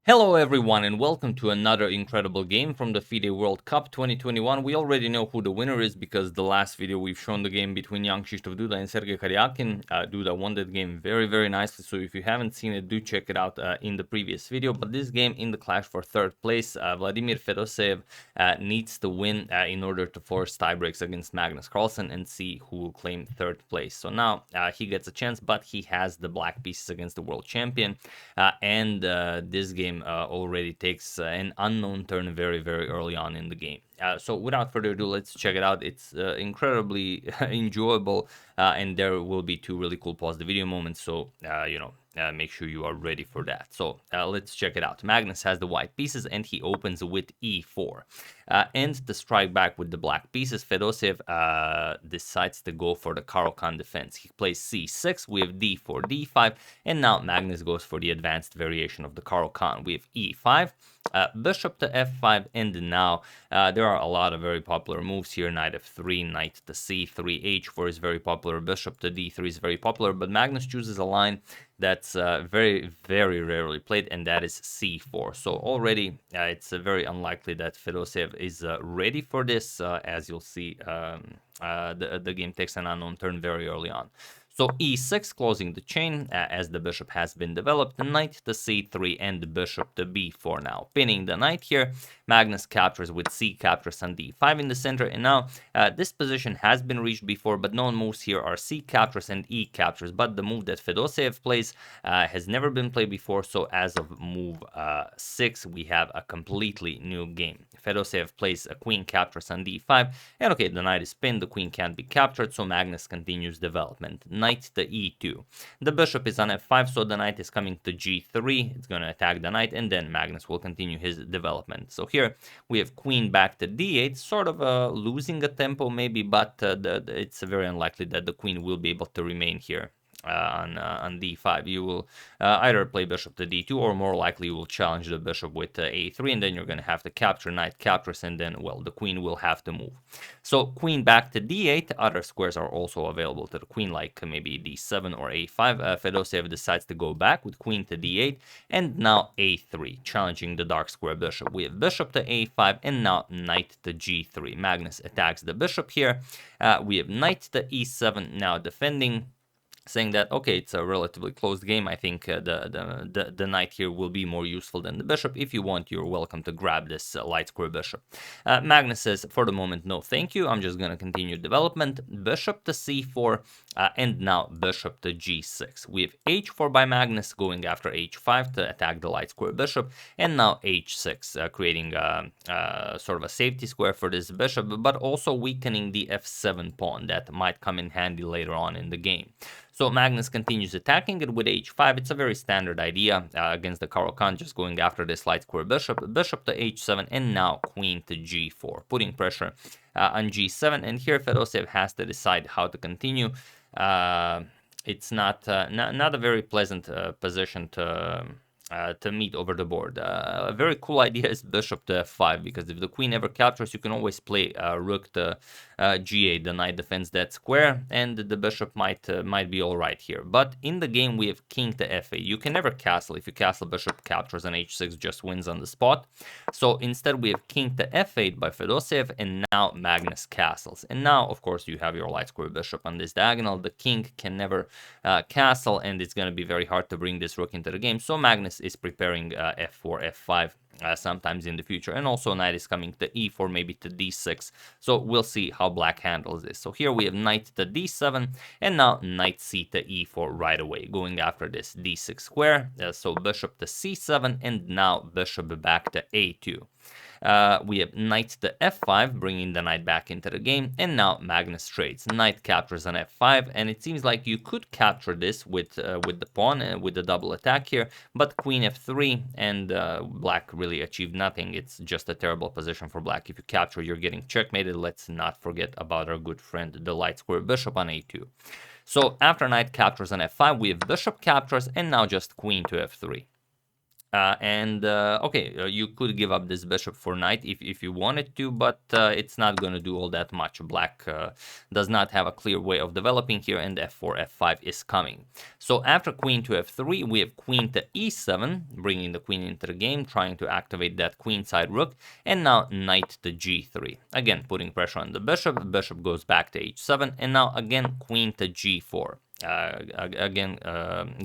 Hello everyone and welcome to another incredible game from the FIDE World Cup 2021. We already know who the winner is because the last video we've shown the game between young Krzysztof Duda and Sergei Karyakin. Duda won that game very nicely, so if you haven't seen it, do check it out in the previous video. But this game in the clash for third place, Vladimir Fedoseev needs to win in order to force tiebreaks against Magnus Carlsen and see who will claim third place. So now he gets a chance, but he has the black pieces against the world champion, and this game already takes an unknown turn very early on in the game. So without further ado, let's check it out. It's incredibly enjoyable, and there will be two really cool pause the video moments, so make sure you are ready for that. So let's check it out. Magnus has the white pieces and he opens with e4. And to strike back with the black pieces, Fedoseev decides to go for the Caro-Kann defense. He plays c6, we have d4, d5, and now Magnus goes for the advanced variation of the Caro-Kann. We have e5, bishop to f5, and now there are a lot of very popular moves here. Knight f3, knight to c3, h4 is very popular, bishop to d3 is very popular, but Magnus chooses a line that's very rarely played, and that is c4. So already it's very unlikely that Fedoseev is ready for this, as you'll see. The game takes an unknown turn very early on. So e6, closing the chain, as the bishop has been developed, knight to c3 and the bishop to b4 now. Pinning the knight here, Magnus captures with c captures on d5 in the center, and now this position has been reached before, but known moves here are c captures and e captures, but the move that Fedoseev plays has never been played before, so as of move 6, we have a completely new game. Fedoseev plays a queen captures on d5, and okay, the knight is pinned, the queen can't be captured, so Magnus continues development. Knight to e2. The bishop is on f5, so the knight is coming to g3. It's going to attack the knight, and then Magnus will continue his development. So here we have queen back to d8, sort of losing a tempo maybe, but it's very unlikely that the queen will be able to remain here. On d5, you will either play bishop to d2, or more likely you will challenge the bishop with a3, and then you're going to have to capture, knight captures, and then, well, the queen will have to move. So queen back to d8. Other squares are also available to the queen, like maybe d7 or a5. Fedoseev decides to go back with queen to d8, and now a3, challenging the dark square bishop. We have bishop to a5, and now knight to g3. Magnus attacks the bishop here. We have knight to e7, now defending, saying that, okay, it's a relatively closed game. I think the knight here will be more useful than the bishop. If you want, you're welcome to grab this light square bishop. Magnus says, for the moment, no thank you. I'm just going to continue development. Bishop to c4, and now bishop to g6. We have h4 by Magnus going after h5 to attack the light square bishop, and now h6, creating sort of a safety square for this bishop, but also weakening the f7 pawn that might come in handy later on in the game. So Magnus continues attacking it with h5. It's a very standard idea against the Caro-Kann, just going after this light square bishop, bishop to h7, and now queen to g4, putting pressure on g7. And here Fedoseev has to decide how to continue. It's not a very pleasant position to meet over the board. A very cool idea is bishop to f5, because if the queen ever captures, you can always play rook to g8. The knight defends that square, and the bishop might be all right here. But in the game, we have king to f8. You can never castle. If you castle, bishop captures, and h6 just wins on the spot. So instead, we have king to f8 by Fedoseev, and now Magnus castles. And now, of course, you have your light square bishop on this diagonal. The king can never castle, and it's going to be very hard to bring this rook into the game. So Magnus is preparing f4, f5 sometimes in the future, and also knight is coming to e4, maybe to d6. So we'll see how black handles this. So here we have knight to d7, and now knight c to e4 right away, going after this d6 square. So bishop to c7, and now bishop back to a2. We have knight to f5, bringing the knight back into the game, and now Magnus trades. Knight captures on f5, and it seems like you could capture this with the pawn, with the double attack here, but queen f3, and black really achieved nothing. It's just a terrible position for black. If you capture, you're getting checkmated. Let's not forget about our good friend, the light square bishop on a2. So after knight captures on f5, we have bishop captures, and now just queen to f3. Okay, you could give up this bishop for knight if you wanted to, but it's not going to do all that much. Black does not have a clear way of developing here, and f4, f5 is coming. So after queen to f3, we have queen to e7, bringing the queen into the game, trying to activate that queenside rook, and now knight to g3. Again, putting pressure on the bishop. Bishop goes back to h7, and now again queen to g4. Again,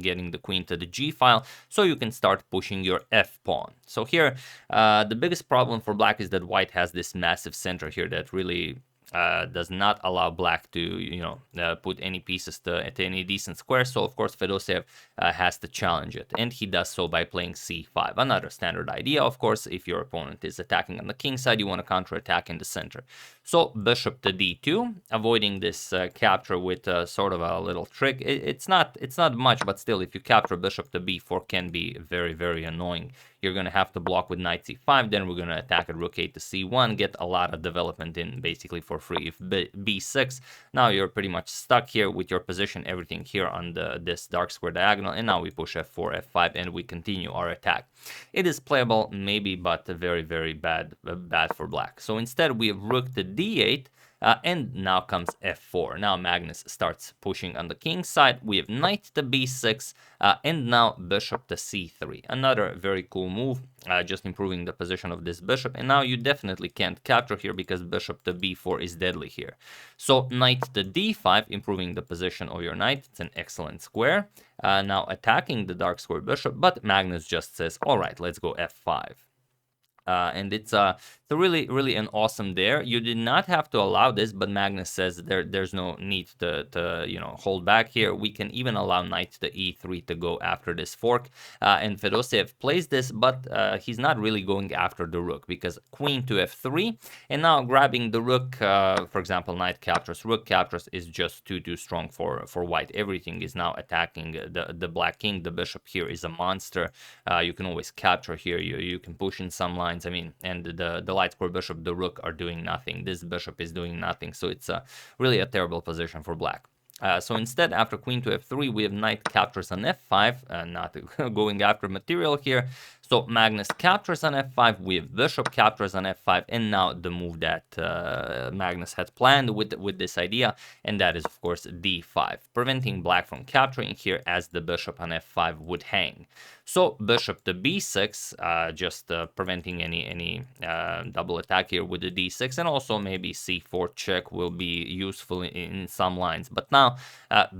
getting the queen to the g file, so you can start pushing your f pawn. So here, the biggest problem for black is that white has this massive center here that really does not allow black to, put any pieces to any decent square. So of course Fedoseev has to challenge it, and he does so by playing c5. Another standard idea, of course, if your opponent is attacking on the king side, you want to counterattack in the center. So bishop to d2, avoiding this capture with sort of a little trick. It's not much, but still, if you capture bishop to b4, can be very, very annoying. You're going to have to block with knight c5, then we're going to attack at rook 8 to c1, get a lot of development in basically for free. If b6, now you're pretty much stuck here with your position, everything here on this dark square diagonal, and now we push f4, f5, and we continue our attack. It is playable, maybe, but very, very bad for black. So instead, we have rook to d8, and now comes f4. Now Magnus starts pushing on the king side. We have knight to b6, and now bishop to c3. Another very cool move, just improving the position of this bishop. And now you definitely can't capture here because bishop to b4 is deadly here. So knight to d5, improving the position of your knight. It's an excellent square. Now attacking the dark square bishop, but Magnus just says, all right, let's go f5. And it's really, really an awesome dare. You did not have to allow this, but Magnus says there's no need to hold back here. We can even allow knight to e3 to go after this fork. And Fedoseev plays this, but he's not really going after the rook because queen to f3, and now grabbing the rook. For example, knight captures, rook captures is just too strong for white. Everything is now attacking the black king. The bishop here is a monster. You can always capture here. You can push in some lines. I mean, and the light square bishop, the rook are doing nothing. This bishop is doing nothing. So it's really a terrible position for black. So instead, after queen to f3, we have knight captures on f5, not going after material here. So Magnus captures on f5, we have bishop captures on f5, and now the move that Magnus had planned with this idea, and that is, of course, d5, preventing black from capturing here as the bishop on f5 would hang. So bishop to b6, just preventing any double attack here with the d6, and also maybe c4 check will be useful in some lines. But now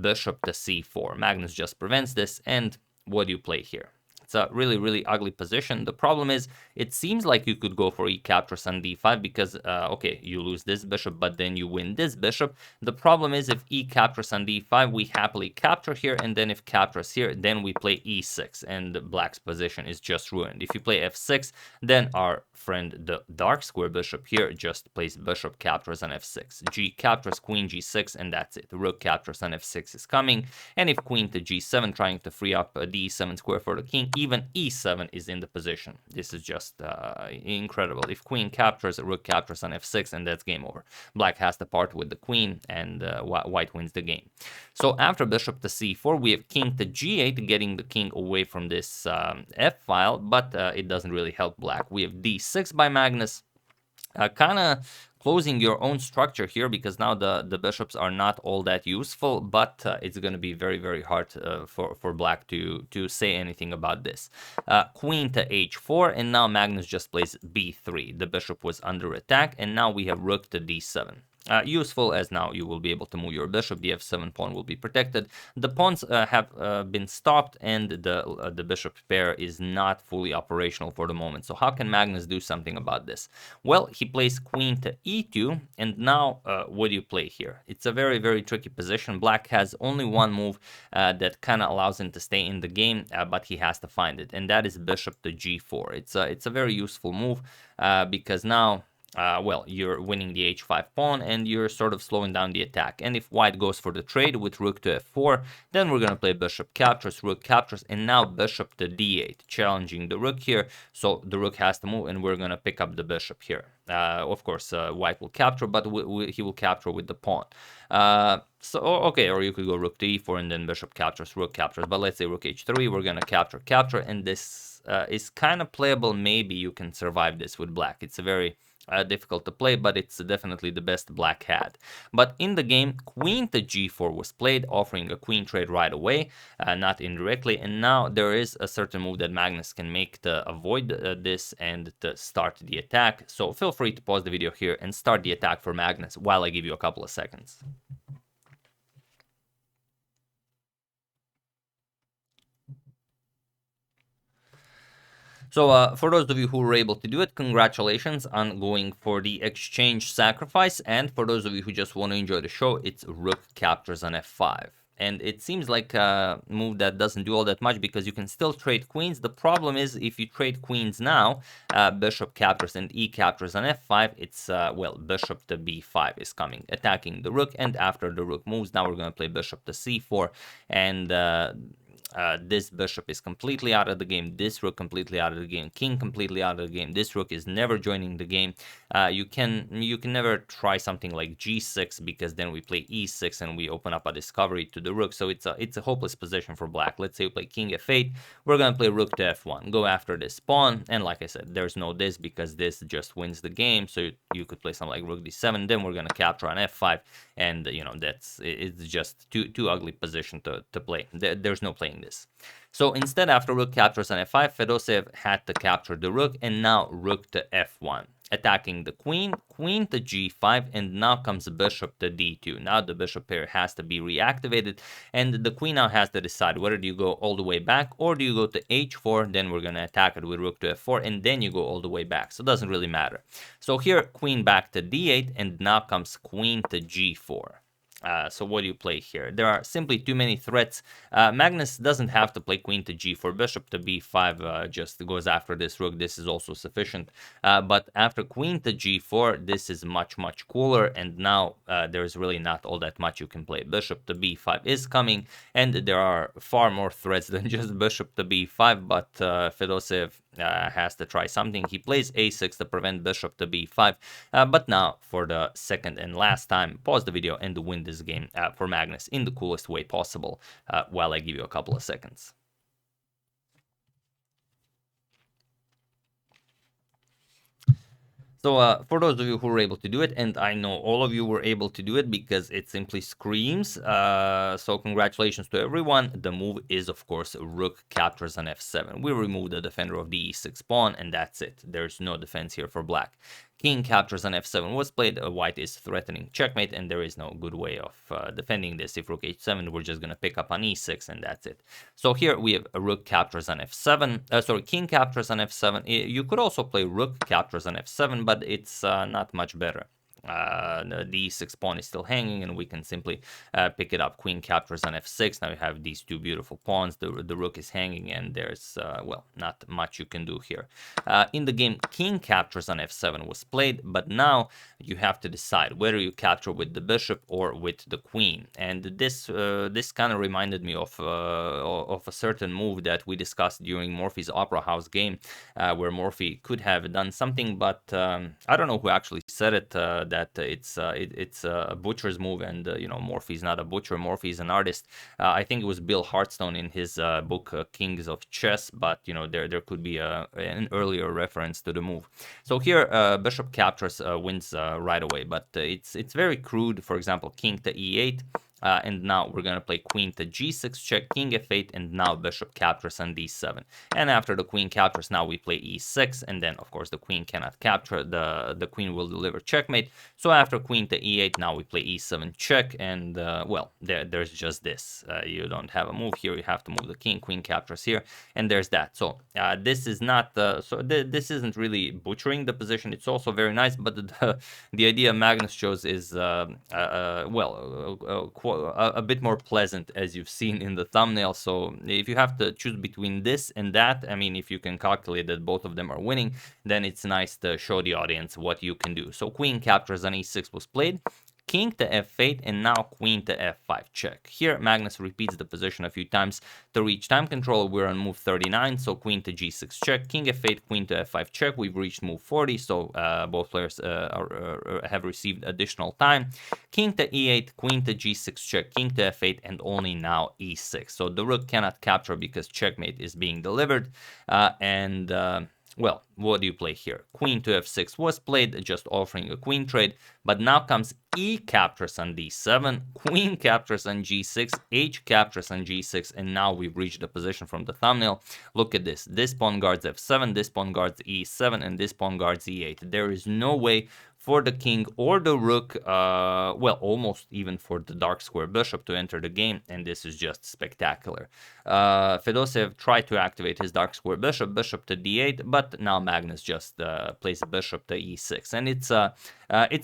bishop to c4. Magnus just prevents this, and what do you play here? It's a really, really ugly position. The problem is, it seems like you could go for e captures on d5 because, okay, you lose this bishop, but then you win this bishop. The problem is, if e captures on d5, we happily capture here, and then if captures here, then we play e6, and black's position is just ruined. If you play f6, then our friend, the dark square bishop here, just plays bishop captures on f6. G captures, queen g6, and that's it. Rook captures on f6 is coming, and if queen to g7, trying to free up a d7 square for the king, even e7 is in the position. This is just incredible. If queen captures, rook captures on f6, and that's game over. Black has to part with the queen, and white wins the game. So after bishop to c4, we have king to g8, getting the king away from this f file, but it doesn't really help black. We have d6 by Magnus, kind of closing your own structure here, because now the bishops are not all that useful, but it's going to be very, very hard for black to say anything about this. Queen to h4, and now Magnus just plays b3. The bishop was under attack, and now we have rook to d7. Useful, as now you will be able to move your bishop. The f7 pawn will be protected. The pawns have been stopped, and the bishop pair is not fully operational for the moment. So how can Magnus do something about this? Well, he plays queen to e2, and now what do you play here? It's a very, very tricky position. Black has only one move that kind of allows him to stay in the game, but he has to find it, and that is bishop to g4. It's a very useful move because now, well, you're winning the h5 pawn, and you're sort of slowing down the attack. And if white goes for the trade with rook to f4, then we're going to play bishop captures, rook captures, and now bishop to d8, challenging the rook here. So the rook has to move, and we're going to pick up the bishop here. Of course, white will capture, but he will capture with the pawn. So, okay, or you could go rook to e4, and then bishop captures, rook captures. But let's say rook h3, we're going to capture, and this is kind of playable. Maybe you can survive this with black. It's a very difficult to play, but it's definitely the best black had. But in the game, queen to g4 was played, offering a queen trade right away, not indirectly. And now there is a certain move that Magnus can make to avoid this and to start the attack. So feel free to pause the video here and start the attack for Magnus while I give you a couple of seconds. So for those of you who were able to do it, congratulations on going for the exchange sacrifice. And for those of you who just want to enjoy the show, it's rook captures on f5. And it seems like a move that doesn't do all that much because you can still trade queens. The problem is if you trade queens now, bishop captures and e captures on f5, it's, well, bishop to b5 is coming, attacking the rook. And after the rook moves, now we're going to play bishop to c4. And this bishop is completely out of the game, this rook completely out of the game, king completely out of the game, this rook is never joining the game. You can never try something like g6 because then we play e6 and we open up a discovery to the rook, so it's a hopeless position for black. Let's say we play king f8, we're gonna play rook to f1, go after this pawn, and like I said, there's no this because this just wins the game, so you could play something like rook d7, then we're gonna capture on f5, and you know, it's just too ugly position to play. There's no playing this. So instead, after rook captures on f5, Fedoseev had to capture the rook, and now rook to f1, attacking the queen, queen to g5, and now comes the bishop to d2. Now the bishop pair has to be reactivated, and the queen now has to decide whether do you go all the way back or do you go to h4, then we're going to attack it with rook to f4, and then you go all the way back. So it doesn't really matter. So here, queen back to d8, and now comes queen to g4. So what do you play here? There are simply too many threats. Magnus doesn't have to play queen to g4, bishop to b5 just goes after this rook. This is also sufficient. But after queen to g4, this is much cooler, and now there's really not all that much you can play. Bishop to b5 is coming, and there are far more threats than just bishop to b5, but Fedoseev has to try something. He plays a6 to prevent bishop to b5, but now for the second and last time, pause the video and win this game for Magnus in the coolest way possible while I give you a couple of seconds. So for those of you who were able to do it, and I know all of you were able to do it because it simply screams, so congratulations to everyone. The move is, of course, rook captures on f7. We remove the defender of the e6 pawn, and that's it. There's no defense here for black. King captures on f7 was played. White is threatening checkmate, and there is no good way of defending this. If rook h7, we're just going to pick up on e6, and that's it. So here we have a rook captures on f7. Sorry, king captures on f7. You could also play rook captures on f7, but it's not much better. The e6 pawn is still hanging, and we can simply pick it up. Queen captures on f6. Now you have these two beautiful pawns. The rook is hanging, and there's, well, not much you can do here. In the game, king captures on f7 was played, but now you have to decide whether you capture with the bishop or with the queen. And this kind of reminded me of a certain move that we discussed during Morphy's Opera House game, where Morphy could have done something, but I don't know who actually said it, that it's a butcher's move, and you know, Morphy's not a butcher. Morphy's an artist. I think it was Bill Hartstone in his book Kings of Chess, but you know, there could be an earlier reference to the move. So here bishop captures wins right away, but it's very crude. For example, king to e8. And now we're going to play queen to g6 check, king f8, and now bishop captures on d7. And after the queen captures, now we play e6, and then of course the queen cannot capture, the queen will deliver checkmate. So after queen to e8, now we play e7 check, and well, there's just this. You don't have a move here, you have to move the king, queen captures here, and there's that. So this is not, this isn't really butchering the position, it's also very nice, but the idea Magnus chose is, well, a bit more pleasant, as you've seen in the thumbnail. So if you have to choose between this and that, I mean, if you can calculate that both of them are winning, then it's nice to show the audience what you can do. So queen captures on e6 was played. king to f8, and now queen to f5 check. Here, Magnus repeats the position a few times to reach time control. We're on move 39, so queen to g6 check, king f8, queen to f5 check. We've reached move 40, so both players have received additional time. King to e8, queen to g6 check, king to f8, and only now e6. So the rook cannot capture because checkmate is being delivered, well, what do you play here? Queen to f6 was played, just offering a queen trade, but now comes e captures on d7, queen captures on g6, h captures on g6, and now we've reached the position from the thumbnail. Look at this. This pawn guards f7, this pawn guards e7, and this pawn guards e8. There is no way for the king or the rook, well, almost even for the dark square bishop to enter the game, and this is just spectacular. Fedoseev tried to activate his dark square bishop, bishop to d8, but now Magnus just plays a bishop to e6, and it's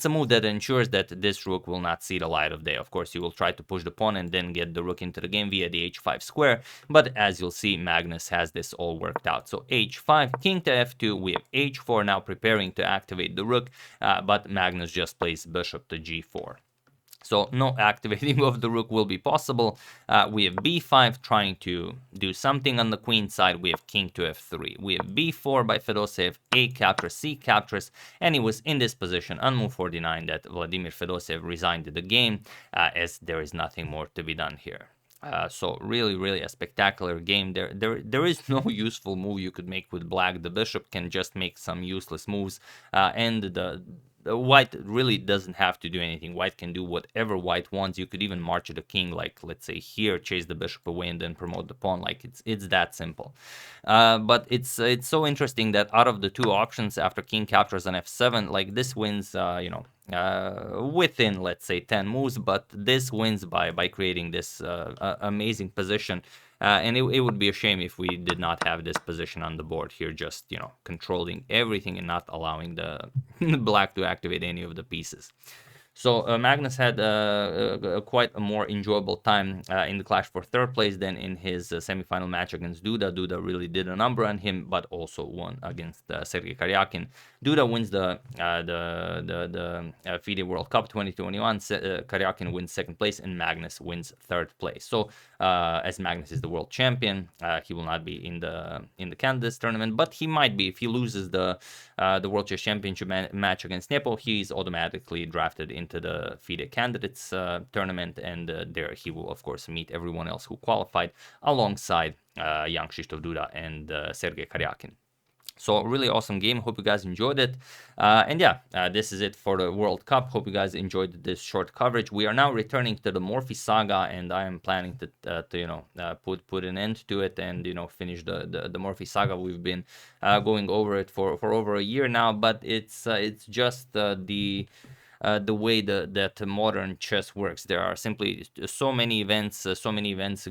a move that ensures that this rook will not see the light of day. Of course, you will try to push the pawn and then get the rook into the game via the h5 square, but as you'll see, Magnus has this all worked out. So h5, king to f2, we have h4 now preparing to activate the rook, but Magnus just plays bishop to g4. So no activating of the rook will be possible. We have b5 trying to do something on the queen side. We have king to f3. We have b4 by Fedoseev, a captures, c captures, and it was in this position on move 49 that Vladimir Fedoseev resigned the game, as there is nothing more to be done here. So really a spectacular game. There is no useful move you could make with black. The bishop can just make some useless moves, and the white really doesn't have to do anything. White can do whatever white wants. You could even march the king, like let's say here, chase the bishop away and then promote the pawn. Like it's that simple. But it's so interesting that out of the two options after king captures on f7, like this wins, within let's say 10 moves, but this wins by creating this amazing position. And it would be a shame if we did not have this position on the board here, just, controlling everything and not allowing the black to activate any of the pieces. So Magnus had quite a more enjoyable time in the clash for third place than in his semifinal match against Duda. Duda really did a number on him, but also won against Sergei Karyakin. Duda wins the FIDE World Cup 2021. Karyakin wins second place, and Magnus wins third place. So as Magnus is the world champion, he will not be in the candidates tournament, but he might be if he loses the World Chess Championship match against Nepo. He's automatically drafted into the FIDE candidates tournament, and there he will of course meet everyone else who qualified alongside young Krzysztof Duda and Sergei Karyakin. So really awesome game. Hope you guys enjoyed it. And yeah, this is it for the World Cup. Hope you guys enjoyed this short coverage. We are now returning to the Morphy saga, and I am planning to put an end to it and finish the Morphy saga. We've been going over it for over a year now, but it's just the way that modern chess works. There are simply so many events,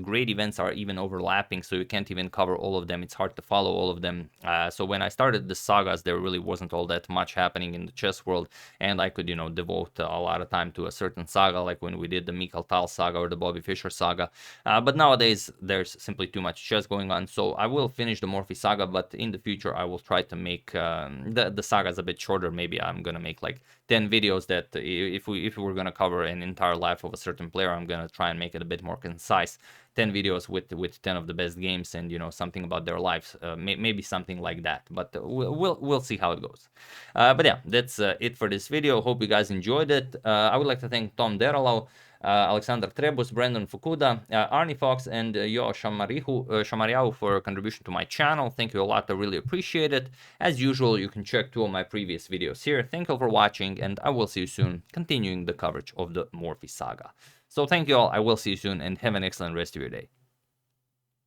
great events are even overlapping, so you can't even cover all of them. It's hard to follow all of them. So when I started the sagas, there really wasn't all that much happening in the chess world, and I could, devote a lot of time to a certain saga, like when we did the Mikhail Tal saga or the Bobby Fischer saga. But nowadays, there's simply too much chess going on, so I will finish the Morphy saga, but in the future, I will try to make the sagas a bit shorter. Maybe I'm gonna make like 10 videos that if we were going to cover an entire life of a certain player, I'm going to try and make it a bit more concise. 10 videos with 10 of the best games and something about their lives, maybe something like that, but we'll see how it goes. But yeah, that's it for this video. Hope you guys enjoyed it. I would like to thank Tom Deralo, Alexander Trebus, Brandon Fukuda, Arnie Fox, and Yo Shamariau for contribution to my channel. Thank you a lot, I really appreciate it. As usual, you can check 2 of my previous videos here. Thank you for watching, and I will see you soon, continuing the coverage of the Morphy saga. So thank you all, I will see you soon, and have an excellent rest of your day.